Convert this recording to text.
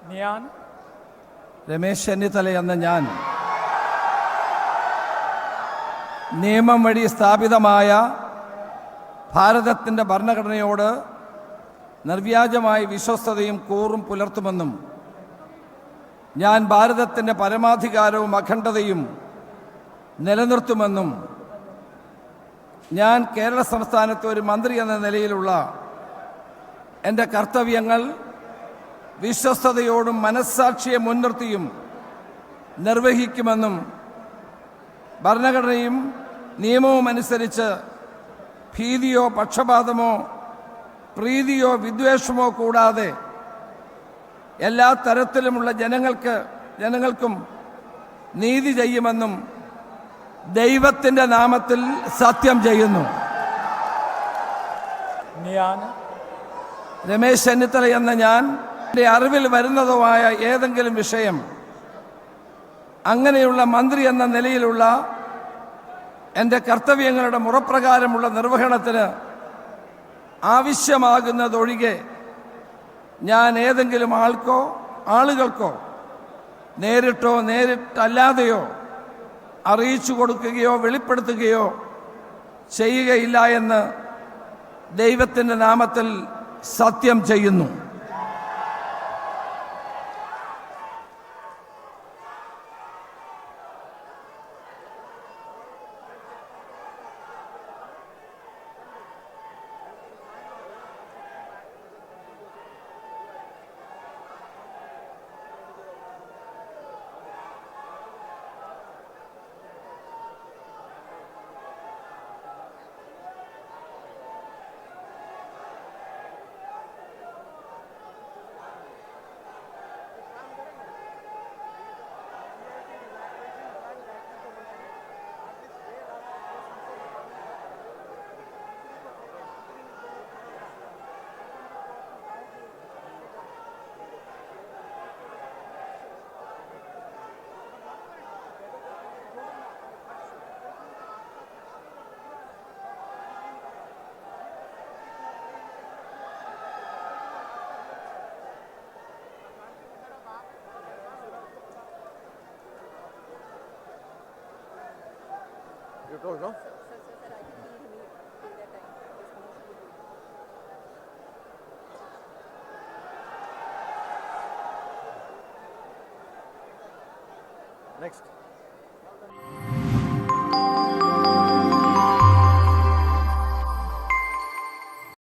ഞാൻ രമേശ് ചെന്നിത്തല എന്ന ഞാൻ നിയമം വഴി സ്ഥാപിതമായ ഭാരതത്തിൻ്റെ ഭരണഘടനയോട് നിർവ്യാജമായ വിശ്വസ്തതയും കൂറും പുലർത്തുമെന്നും ഞാൻ ഭാരതത്തിൻ്റെ പരമാധികാരവും അഖണ്ഡതയും നിലനിർത്തുമെന്നും ഞാൻ കേരള സംസ്ഥാനത്തെ ഒരു മന്ത്രി എന്ന നിലയിലുള്ള എൻ്റെ കർത്തവ്യങ്ങൾ വിശ്വസ്തയോടും മനസ്സാക്ഷിയെ മുൻനിർത്തിയും നിർവഹിക്കുമെന്നും ഭരണഘടനയും നിയമവും അനുസരിച്ച് ഭീതിയോ പക്ഷപാതമോ പ്രീതിയോ വിദ്വേഷമോ കൂടാതെ എല്ലാ തരത്തിലുമുള്ള ജനങ്ങൾക്കും നീതി ചെയ്യുമെന്നും ദൈവത്തിൻ്റെ നാമത്തിൽ സത്യം ചെയ്യുന്നു. ഞാൻ രമേശ് ചെന്നിത്തല എന്ന ഞാൻ എൻ്റെ അറിവിൽ വരുന്നതോ ആയ ഏതെങ്കിലും വിഷയം അങ്ങനെയുള്ള മന്ത്രി എന്ന നിലയിലുള്ള എൻ്റെ കർത്തവ്യങ്ങളുടെ മുറപ്രകാരമുള്ള നിർവഹണത്തിന് ആവശ്യമാകുന്നതൊഴികെ ഞാൻ ഏതെങ്കിലും ആളുകൾക്കോ നേരിട്ടോ നേരിട്ടല്ലാതെയോ അറിയിച്ചു കൊടുക്കുകയോ വെളിപ്പെടുത്തുകയോ ചെയ്യുകയില്ല എന്ന് ദൈവത്തിൻ്റെ നാമത്തിൽ സത്യം ചെയ്യുന്നു. You told, no? Next.